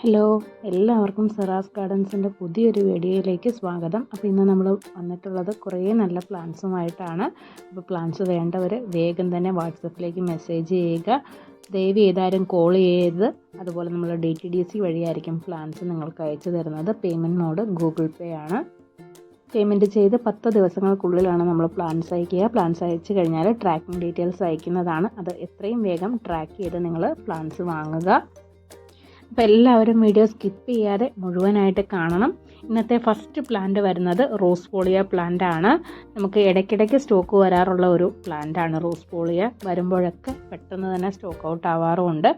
Hello, എല്ലാവർക്കും സെറാസ് ഗാർഡൻസിൻ്റെ പുതിയൊരു വീഡിയോയിലേക്ക് സ്വാഗതം. അപ്പോൾ ഇന്ന് നമ്മൾ വന്നിട്ടുള്ളത് കുറേ നല്ല പ്ലാന്റ്സുമായിട്ടാണ്. അപ്പോൾ പ്ലാന്റ്സ് വേണ്ടവർ വേഗം തന്നെ വാട്സപ്പിലേക്ക് മെസ്സേജ് ചെയ്യുക. ദയവ് ചെയ്താരും കോൾ ചെയ്ത്, അതുപോലെ നമ്മൾ DTDC വഴിയായിരിക്കും പ്ലാന്റ്സ് നിങ്ങൾക്ക് അയച്ചു തരുന്നത്. പേയ്മെൻറ്റ് മോഡ് ഗൂഗിൾ പേ ആണ്. പേയ്മെൻറ്റ് ചെയ്ത് 10 ദിവസങ്ങൾക്കുള്ളിലാണ് നമ്മൾ പ്ലാന്റ്സ് അയക്കുക. പ്ലാന്റ്സ് അയച്ചു കഴിഞ്ഞാൽ ട്രാക്കിംഗ് ഡീറ്റെയിൽസ് അയക്കുന്നതാണ്. അത് എത്രയും വേഗം ട്രാക്ക് ചെയ്ത് നിങ്ങൾ പ്ലാന്റ്സ് വാങ്ങുക. അപ്പോൾ എല്ലാവരും വീഡിയോ സ്കിപ്പ് ചെയ്യാതെ മുഴുവനായിട്ട് കാണണം. ഇന്നത്തെ ഫസ്റ്റ് പ്ലാന്റ് വരുന്നത് റോസ് പോളിയ പ്ലാന്റ് ആണ്. നമുക്ക് ഇടയ്ക്കിടയ്ക്ക് സ്റ്റോക്ക് വരാറുള്ള ഒരു പ്ലാന്റ് ആണ് റോസ് പോളിയ. വരുമ്പോഴൊക്കെ പെട്ടെന്ന് തന്നെ സ്റ്റോക്ക് ഔട്ട് ആവാറുമുണ്ട്.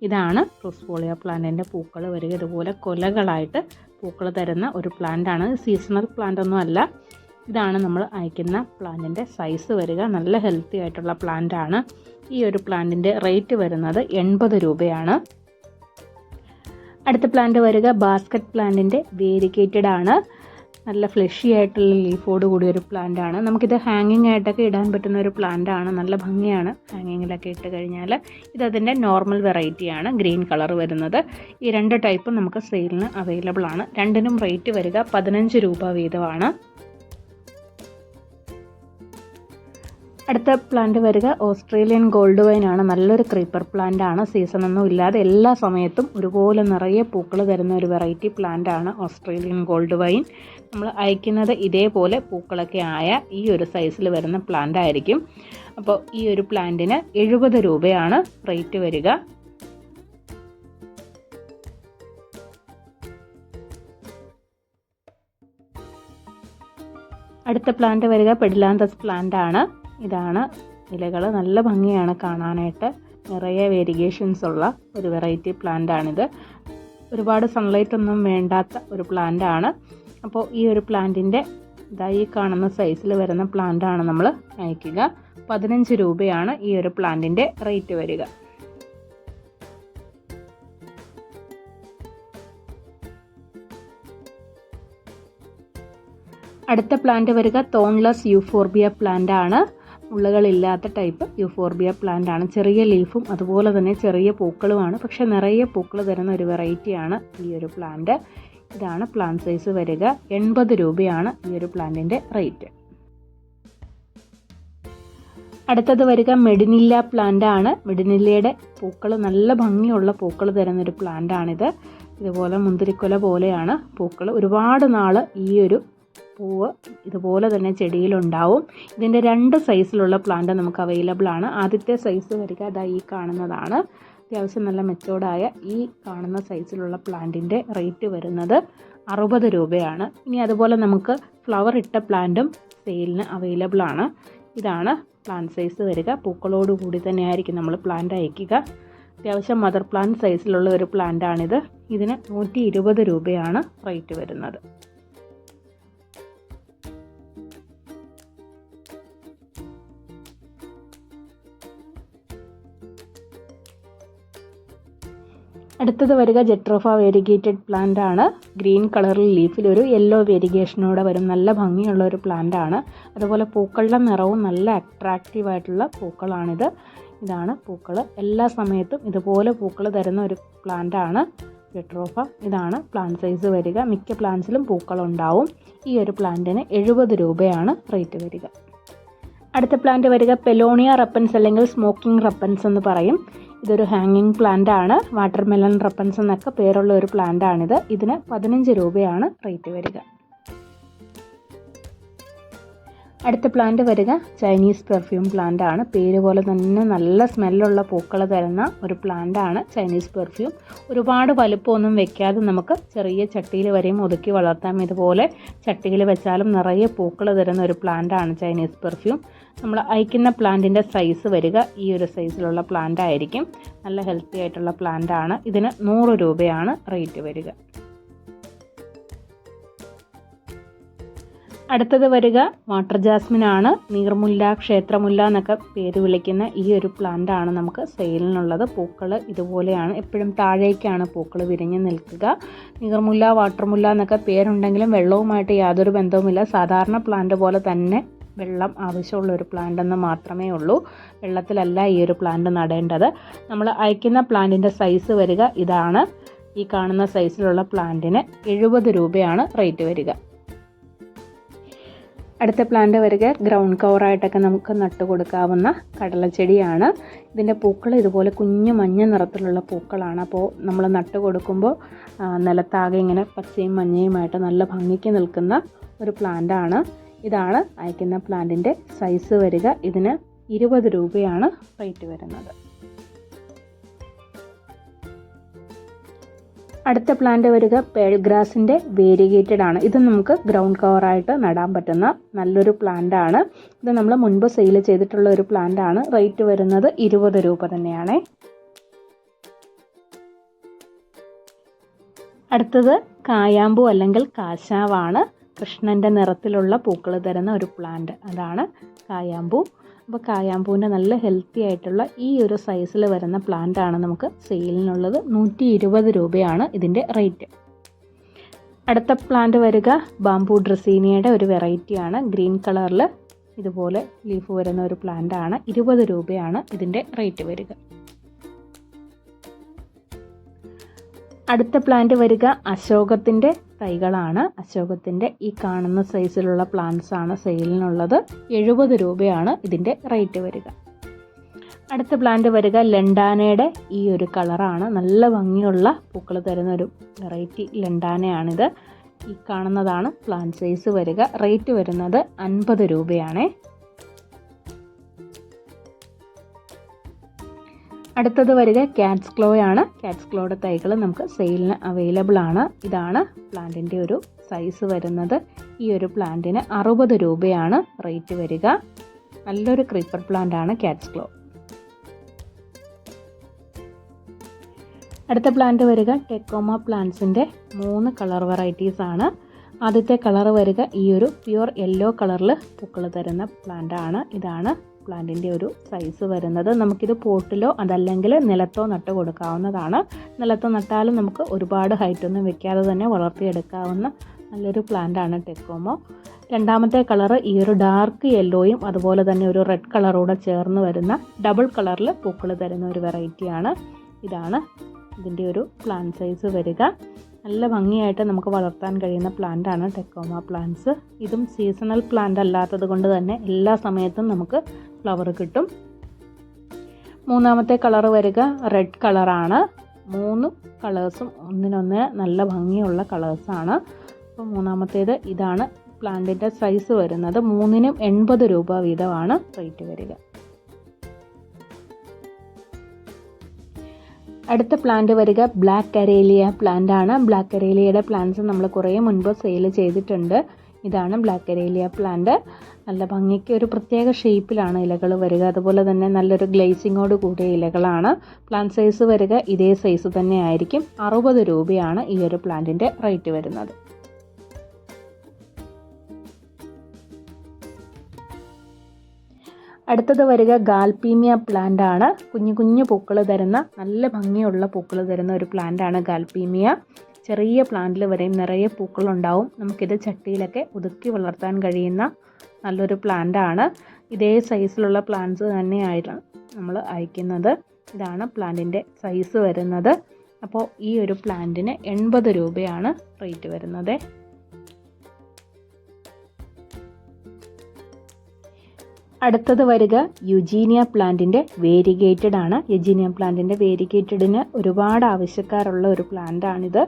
ഇതാണ് റോസ് പോളിയ പ്ലാന്റിൻ്റെ പൂക്കൾ വരിക. ഇതുപോലെ കൊലകളായിട്ട് പൂക്കൾ തരുന്ന ഒരു പ്ലാന്റ് ആണ്. സീസണൽ പ്ലാന്റ് ഒന്നും അല്ല. ഇതാണ് നമ്മൾ അയക്കുന്ന പ്ലാന്റിൻ്റെ സൈസ് വരിക. നല്ല ഹെൽത്തി ആയിട്ടുള്ള പ്ലാന്റ് ആണ്. ഈ ഒരു പ്ലാന്റിൻ്റെ റേറ്റ് വരുന്നത് 80 രൂപയാണ്. അടുത്ത പ്ലാന്റ് വരിക ബാസ്ക്കറ്റ് പ്ലാന്റിൻ്റെ വേരിക്കേറ്റഡ് ആണ്. നല്ല ഫ്ലഷി ആയിട്ടുള്ള ലീഫോട് കൂടിയ ഒരു പ്ലാന്റ് ആണ്. നമുക്കിത് ഹാങ്ങിങ് ആയിട്ടൊക്കെ ഇടാൻ പറ്റുന്ന ഒരു പ്ലാന്റ് ആണ്. നല്ല ഭംഗിയാണ് ഹാങ്ങിങ്ങിലൊക്കെ ഇട്ട് കഴിഞ്ഞാൽ. ഇതതിൻ്റെ നോർമൽ വെറൈറ്റിയാണ്, ഗ്രീൻ കളർ വരുന്നത്. ഈ 2 ടൈപ്പും നമുക്ക് സെയിലിന് അവൈലബിൾ ആണ്. രണ്ടിനും റേറ്റ് വരിക 15 രൂപ വീതമാണ്. അടുത്ത പ്ലാന്റ് വരിക ഓസ്ട്രേലിയൻ ഗോൾഡ് വൈൻ ആണ്. നല്ലൊരു ക്രീപ്പർ പ്ലാന്റ് ആണ്. സീസണൊന്നും ഇല്ലാതെ എല്ലാ സമയത്തും ഒരുപോലെ നിറയെ പൂക്കൾ തരുന്ന ഒരു വെറൈറ്റി പ്ലാന്റ് ആണ് ഓസ്ട്രേലിയൻ ഗോൾഡ് വൈൻ. നമ്മൾ അയക്കുന്നത് ഇതേപോലെ പൂക്കളൊക്കെ ആയ ഈ ഒരു സൈസിൽ വരുന്ന പ്ലാന്റ് ആയിരിക്കും. അപ്പോൾ ഈ ഒരു പ്ലാന്റിന് 70 രൂപയാണ് റേറ്റ് വരിക. അടുത്ത പ്ലാന്റ് വരിക പെഡിലാന്തസ് പ്ലാന്റ് ആണ്. ഇതാണ് ഇലകൾ. നല്ല ഭംഗിയാണ് കാണാനായിട്ട്. നിറയെ വേരിഗേഷൻസ് ഉള്ള ഒരു വെറൈറ്റി പ്ലാന്റ് ആണിത്. ഒരുപാട് സൺലൈറ്റ് ഒന്നും വേണ്ടാത്ത ഒരു പ്ലാന്റ് ആണ്. അപ്പോൾ ഈ ഒരു പ്ലാന്റിൻ്റെ ഈ കാണുന്ന സൈസിൽ വരുന്ന പ്ലാന്റ് ആണ് നമ്മൾ അയക്കുക. 15 രൂപയാണ് ഈ ഒരു പ്ലാന്റിൻ്റെ റേറ്റ് വരിക. അടുത്ത പ്ലാന്റ് വരിക തോൺലെസ് യൂഫോർബിയ പ്ലാന്റ് ആണ്. മുള്ളുകളില്ലാത്ത ടൈപ്പ് യൂഫോർബിയ പ്ലാന്റ് ആണ്. ചെറിയ ലീഫും അതുപോലെ തന്നെ ചെറിയ പൂക്കളുമാണ്. പക്ഷെ നിറയെ പൂക്കൾ തരുന്ന ഒരു വെറൈറ്റിയാണ് ഈ ഒരു പ്ലാന്റ്. ഇതാണ് പ്ലാന്റ് സൈസ് വരിക. 80 രൂപയാണ് ഈ ഒരു പ്ലാന്റിൻ്റെ റേറ്റ്. അടുത്തത് വരിക മെഡിനില്ല പ്ലാന്റ് ആണ്. മെഡിനില്ലയുടെ പൂക്കൾ നല്ല ഭംഗിയുള്ള പൂക്കൾ തരുന്നൊരു പ്ലാന്റ് ആണിത്. ഇതുപോലെ മുന്തിരിക്കൊല പോലെയാണ് പൂക്കൾ. ഒരുപാട് നാൾ ഈ ഒരു പൂവ് ഇതുപോലെ തന്നെ ചെടിയിലുണ്ടാവും. ഇതിൻ്റെ 2 സൈസിലുള്ള പ്ലാന്റ് നമുക്ക് അവൈലബിൾ ആണ്. ആദ്യത്തെ സൈസ് വരിക ഈ കാണുന്നതാണ്. അത്യാവശ്യം നല്ല മെച്ചോർഡായ ഈ കാണുന്ന സൈസിലുള്ള പ്ലാന്റിൻ്റെ റേറ്റ് വരുന്നത് 60 രൂപയാണ്. ഇനി അതുപോലെ നമുക്ക് ഫ്ലവർ ഇട്ട പ്ലാന്റും സെയിലിന് അവൈലബിൾ ആണ്. ഇതാണ് പ്ലാന്റ് സൈസ് വരിക. പൂക്കളോട് കൂടി തന്നെയായിരിക്കും നമ്മൾ പ്ലാന്റ് അയക്കുക. അത്യാവശ്യം മദർ പ്ലാന്റ് സൈസിലുള്ള ഒരു പ്ലാന്റാണിത്. ഇതിന് 120 രൂപയാണ് റേറ്റ് വരുന്നത്. അടുത്തത് വരിക ജെട്രോഫ വേരിഗേറ്റഡ് പ്ലാന്റ് ആണ്. ഗ്രീൻ കളറിൽ ലീഫിൽ ഒരു യെല്ലോ വേരിഗേഷനോടെ വരും. നല്ല ഭംഗിയുള്ള ഒരു പ്ലാന്റ് ആണ്. അതുപോലെ പൂക്കളുടെ നിറവും നല്ല അട്രാക്റ്റീവ് ആയിട്ടുള്ള പൂക്കളാണിത്. ഇതാണ് പൂക്കൾ. എല്ലാ സമയത്തും ഇതുപോലെ പൂക്കൾ തരുന്ന ഒരു പ്ലാന്റ് ആണ് ജെട്രോഫ. ഇതാണ് പ്ലാന്റ് സൈസ് വരിക. മിക്ക പ്ലാന്റ്സിലും പൂക്കളുണ്ടാവും. ഈ ഒരു പ്ലാന്റിന് 70 രൂപയാണ് റേറ്റ് വരിക. അടുത്ത പ്ലാന്റ് വരിക പെലോണിയ റപ്പൻസ് അല്ലെങ്കിൽ സ്മോക്കിംഗ് റപ്പൻസ് എന്ന് പറയും. ഇതൊരു ഹാങ്ങിങ് പ്ലാന്റ് ആണ്. വാട്ടർമെലൺ റപ്പൻസ് എന്നൊക്കെ പേരുള്ള ഒരു പ്ലാന്റ് ആണിത്. ഇതിന് 15 രൂപയാണ് റേറ്റ് വരിക. അടുത്ത പ്ലാന്റ് വരിക ചൈനീസ് പെർഫ്യൂം പ്ലാന്റ് ആണ്. പേര് പോലെ തന്നെ നല്ല സ്മെല്ലുള്ള പൂക്കൾ തരുന്ന ഒരു പ്ലാന്റ് ആണ് ചൈനീസ് പെർഫ്യൂം. ഒരുപാട് വലുപ്പമൊന്നും വെക്കാതെ നമുക്ക് ചെറിയ ചട്ടിയിൽ വരെയും ഒതുക്കി വളർത്താം. ഇതുപോലെ ചട്ടിയിൽ വെച്ചാലും നിറയെ പൂക്കൾ തരുന്ന ഒരു പ്ലാന്റ് ആണ് ചൈനീസ് പെർഫ്യൂം. നമ്മൾ അയക്കുന്ന പ്ലാന്റിൻ്റെ സൈസ് വരിക ഈ ഒരു സൈസിലുള്ള പ്ലാന്റ് ആയിരിക്കും. നല്ല ഹെൽത്തി ആയിട്ടുള്ള പ്ലാന്റ് ആണ്. ഇതിന് 100 രൂപയാണ് റേറ്റ് വരിക. അടുത്തത് വരിക വാട്ടർ ജാസ്മിൻ ആണ്. നീർമുല്ല, ക്ഷേത്രമുല്ല എന്നൊക്കെ പേര് വിളിക്കുന്ന ഈ ഒരു പ്ലാന്റ് ആണ് നമുക്ക് സെയിലിനുള്ളത്. പൂക്കൾ ഇതുപോലെയാണ്. എപ്പോഴും താഴേക്കാണ് പൂക്കൾ വിരിഞ്ഞ് നിൽക്കുക. നീർമുല്ല, വാട്ടർമുല്ല എന്നൊക്കെ പേരുണ്ടെങ്കിലും വെള്ളവുമായിട്ട് യാതൊരു ബന്ധവുമില്ല. സാധാരണ പ്ലാന്റ് പോലെ തന്നെ വെള്ളം ആവശ്യമുള്ള ഒരു പ്ലാന്റ് എന്ന് മാത്രമേ ഉള്ളൂ. വെള്ളത്തിലല്ല ഈ ഒരു പ്ലാന്റ് നടേണ്ടത്. നമ്മൾ അയക്കുന്ന പ്ലാന്റിൻ്റെ സൈസ് വരിക ഇതാണ്. ഈ കാണുന്ന സൈസിലുള്ള പ്ലാന്റിന് 70 രൂപയാണ് റേറ്റ് വരിക. അടുത്ത പ്ലാന്റ് വരിക ഗ്രൗണ്ട് കവറായിട്ടൊക്കെ നമുക്ക് നട്ടു കൊടുക്കാവുന്ന കടലച്ചെടിയാണ്. ഇതിൻ്റെ പൂക്കൾ ഇതുപോലെ കുഞ്ഞു മഞ്ഞ നിറത്തിലുള്ള പൂക്കളാണ്. അപ്പോൾ നമ്മൾ നട്ടു കൊടുക്കുമ്പോൾ നിലത്താകെ ഇങ്ങനെ പച്ചയും മഞ്ഞയുമായിട്ട് നല്ല ഭംഗിക്ക് നിൽക്കുന്ന ഒരു പ്ലാന്റാണ്. ഇതാണ് അയക്കുന്ന പ്ലാന്റിൻ്റെ സൈസ് വരിക. ഇതിന് 20 രൂപയാണ് റേറ്റ് വരുന്നത്. അടുത്ത പ്ലാന്റ് വരിക പേൾ ഗ്രാസിൻ്റെ വേരിഗേറ്റഡ് ആണ്. ഇത് നമുക്ക് ഗ്രൗണ്ട് കവറായിട്ട് നടാൻ പറ്റുന്ന നല്ലൊരു പ്ലാന്റ് ആണ്. ഇത് നമ്മൾ മുൻപ് സെയിൽ ചെയ്തിട്ടുള്ള ഒരു പ്ലാന്റ് ആണ്. റേറ്റ് വരുന്നത് 20 രൂപ തന്നെയാണ്. അടുത്തത് കായാമ്പൂ അല്ലെങ്കിൽ കാശാവാണ്. കൃഷ്ണൻ്റെ നിറത്തിലുള്ള പൂക്കൾ തരുന്ന ഒരു പ്ലാന്റ്, അതാണ് കായാമ്പൂ. അപ്പോൾ കായാമ്പൂവിൻ്റെ നല്ല ഹെൽത്തി ആയിട്ടുള്ള ഈ ഒരു സൈസിൽ വരുന്ന പ്ലാന്റ് ആണ് നമുക്ക് സെയിലിനുള്ളത്. 120 രൂപയാണ് ഇതിൻ്റെ റേറ്റ്. അടുത്ത പ്ലാന്റ് വരിക ബാംബൂ ഡ്രസീനിയയുടെ ഒരു വെറൈറ്റിയാണ്. ഗ്രീൻ കളറിൽ ഇതുപോലെ ലീഫ് വരുന്ന ഒരു പ്ലാന്റ് ആണ്. 20 രൂപയാണ് ഇതിൻ്റെ റേറ്റ് വരിക. അടുത്ത പ്ലാന്റ് വരിക അശോകത്തിൻ്റെ തൈകളാണ്. അശോകത്തിൻ്റെ ഈ കാണുന്ന സൈസിലുള്ള പ്ലാന്റ്സ് ആണ് സെയിലിനുള്ളത്. 70 രൂപയാണ് ഇതിൻ്റെ റേറ്റ് വരിക. അടുത്ത പ്ലാന്റ് വരിക ലണ്ടാനയുടെ ഈ ഒരു കളറാണ്. നല്ല ഭംഗിയുള്ള പൂക്കൾ തരുന്ന ഒരു വെറൈറ്റി ലണ്ടാനയാണിത്. ഈ കാണുന്നതാണ് പ്ലാന്റ് സൈസ് വരിക. റേറ്റ് വരുന്നത് 50 രൂപയാണ്. അടുത്തത് വരിക കാറ്റ്സ് ക്ലോ ആണ്. കാറ്റ്സ് ക്ലോയുടെ തൈകൾ നമുക്ക് സെയിലിന് അവൈലബിൾ ആണ്. ഇതാണ് പ്ലാന്റിൻ്റെ ഒരു സൈസ് വരുന്നത്. ഈ ഒരു പ്ലാന്റിന് 60 രൂപയാണ് റേറ്റ് വരിക. നല്ലൊരു ക്രീപ്പർ പ്ലാന്റ് ആണ് കാറ്റ്സ് ക്ലോ. അടുത്ത പ്ലാന്റ് വരിക ടെക്കോമ പ്ലാന്റ്സിൻ്റെ 3 കളർ വെറൈറ്റീസ് ആണ്. ആദ്യത്തെ കളർ വരിക ഈ ഒരു പ്യുവർ യെല്ലോ കളറിൽ പൂക്കൾ തരുന്ന പ്ലാന്റ് ആണ്. ഇതാണ് പ്ലാന്റിൻ്റെ ഒരു സൈസ് വരുന്നത്. നമുക്കിത് പോട്ടിലോ അതല്ലെങ്കിൽ നിലത്തോ നട്ട് കൊടുക്കാവുന്നതാണ്. നിലത്ത് നട്ടാലും നമുക്ക് ഒരുപാട് ഹൈറ്റൊന്നും വെക്കാതെ തന്നെ വളർത്തിയെടുക്കാവുന്ന നല്ലൊരു പ്ലാന്റാണ് ടെക്കോമോ. രണ്ടാമത്തെ കളറ് ഈ ഒരു ഡാർക്ക് യെല്ലോയും അതുപോലെ തന്നെ ഒരു റെഡ് കളറൂടെ ചേർന്ന് വരുന്ന ഡബിൾ കളറിൽ പൂക്കൾ തരുന്ന ഒരു വെറൈറ്റിയാണ്. ഇതാണ് ഇതിൻ്റെ ഒരു പ്ലാന്റ് സൈസ് വരിക. നല്ല ഭംഗിയായിട്ട് നമുക്ക് വളർത്താൻ കഴിയുന്ന പ്ലാന്റാണ് ടെക്കോമ പ്ലാന്റ്സ്. ഇതും സീസണൽ പ്ലാന്റ് അല്ലാത്തത് കൊണ്ട് തന്നെ എല്ലാ സമയത്തും നമുക്ക് ഫ്ലവർ കിട്ടും. മൂന്നാമത്തെ കളർ വരിക റെഡ് കളറാണ്. 3 കളേഴ്സും ഒന്നിനൊന്ന് നല്ല ഭംഗിയുള്ള കളേഴ്സാണ്. അപ്പോൾ മൂന്നാമത്തേത് ഇതാണ് പ്ലാന്റിൻ്റെ സൈസ് വരുന്നത്. 3നും 80 രൂപ വീതമാണ് റേറ്റ് വരിക. അടുത്ത പ്ലാന്റ് വരിക ബ്ലാക്ക് കരേലിയ പ്ലാന്റ് ആണ്. ബ്ലാക്ക് കരേലിയയുടെ പ്ലാന്റ്സ് നമ്മൾ കുറേ മുൻപ് സെയിൽ ചെയ്തിട്ടുണ്ട്. ഇതാണ് ബ്ലാക്ക് കരേലിയ പ്ലാന്റ്. നല്ല ഭംഗിക്ക് ഒരു പ്രത്യേക ഷേപ്പിലാണ് ഇലകൾ വരിക. അതുപോലെ തന്നെ നല്ലൊരു ഗ്ലേസിങ്ങോട് കൂടിയ ഇലകളാണ്. പ്ലാന്റ് സൈസ് വരിക ഇതേ സൈസ് തന്നെ ആയിരിക്കും. 60 രൂപയാണ് ഈ ഒരു പ്ലാന്റിൻ്റെ റേറ്റ് വരുന്നത്. അടുത്തത് വരിക ഗാൽപീമിയ പ്ലാന്റ് ആണ്. കുഞ്ഞു കുഞ്ഞു പൂക്കൾ തരുന്ന നല്ല ഭംഗിയുള്ള പൂക്കൾ തരുന്ന ഒരു പ്ലാന്റ് ആണ് ഗാൽപീമിയ. ചെറിയ പ്ലാന്റിൽ വരെയും നിറയെ പൂക്കളുണ്ടാവും. നമുക്കിത് ചട്ടിയിലൊക്കെ ഒതുക്കി വളർത്താൻ കഴിയുന്ന നല്ലൊരു പ്ലാന്റ് ആണ്. ഇതേ സൈസിലുള്ള പ്ലാന്റ്സ് തന്നെയായിട്ടാണ് നമ്മൾ അയക്കുന്നത്. ഇതാണ് പ്ലാന്റിൻ്റെ സൈസ് വരുന്നത്. അപ്പോൾ ഈ ഒരു പ്ലാന്റിന് 80 രൂപയാണ് റേറ്റ് വരുന്നത്. അടുത്തത് വരിക യുജീനിയ പ്ലാന്റിൻ്റെ വേരിഗേറ്റഡ് ആണ്. യുജീനിയ പ്ലാന്റിൻ്റെ വേരിഗേറ്റഡിന് ഒരുപാട് ആവശ്യക്കാരുള്ള ഒരു പ്ലാന്റാണിത്.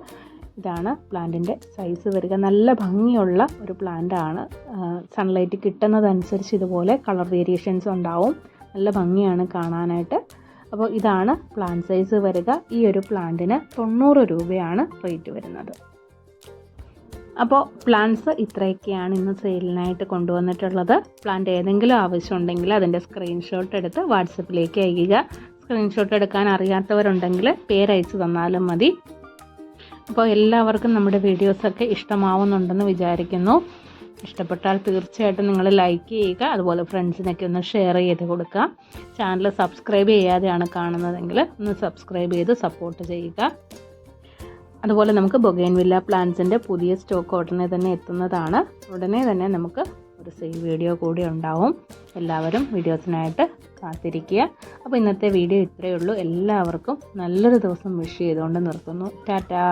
ഇതാണ് പ്ലാന്റിൻ്റെ സൈസ് വരിക. നല്ല ഭംഗിയുള്ള ഒരു പ്ലാന്റ് ആണ്. സൺലൈറ്റ് കിട്ടുന്നതനുസരിച്ച് ഇതുപോലെ കളർ വേരിയേഷൻസ് ഉണ്ടാവും. നല്ല ഭംഗിയാണ് കാണാനായിട്ട്. അപ്പോൾ ഇതാണ് പ്ലാന്റ് സൈസ് വരിക. ഈ ഒരു പ്ലാന്റിന് 90 രൂപയാണ് റേറ്റ് വരുന്നത്. അപ്പോൾ പ്ലാന്റ്സ് ഇത്രയൊക്കെയാണ് ഇന്ന് സെയിലിനായിട്ട് കൊണ്ടുവന്നിട്ടുള്ളത്. പ്ലാന്റ് ഏതെങ്കിലും ആവശ്യമുണ്ടെങ്കിൽ അതിൻ്റെ സ്ക്രീൻഷോട്ട് എടുത്ത് വാട്സപ്പിലേക്ക് അയയ്ക്കുക. സ്ക്രീൻഷോട്ട് എടുക്കാൻ അറിയാത്തവരുണ്ടെങ്കിൽ പേരയച്ച് തന്നാലും മതി. അപ്പോൾ എല്ലാവർക്കും നമ്മുടെ വീഡിയോസൊക്കെ ഇഷ്ടമാവുന്നുണ്ടെന്ന് വിചാരിക്കുന്നു. ഇഷ്ടപ്പെട്ടാൽ തീർച്ചയായിട്ടും നിങ്ങൾ ലൈക്ക് ചെയ്യുക. അതുപോലെ ഫ്രണ്ട്സിനൊക്കെ ഒന്ന് ഷെയർ ചെയ്ത് കൊടുക്കുക. ചാനൽ സബ്സ്ക്രൈബ് ചെയ്യാതെയാണ് കാണുന്നതെങ്കിൽ ഒന്ന് സബ്സ്ക്രൈബ് ചെയ്ത് സപ്പോർട്ട് ചെയ്യുക. അതുപോലെ നമുക്ക് ബൊഗെയിൻവില്ല പ്ലാന്റ്സിൻ്റെ പുതിയ സ്റ്റോക്ക് ഉടനെ തന്നെ എത്തുന്നതാണ്. ഉടനെ തന്നെ നമുക്ക് ഒരു സെയിൽ വീഡിയോ കൂടി ഉണ്ടാവും. എല്ലാവരും വീഡിയോസിനായിട്ട് കാത്തിരിക്കുക. അപ്പോൾ ഇന്നത്തെ വീഡിയോ ഇത്രയേ ഉള്ളൂ. എല്ലാവർക്കും നല്ലൊരു ദിവസം വിഷ് ചെയ്തുകൊണ്ട് നിർത്തുന്നു. ടാറ്റാ.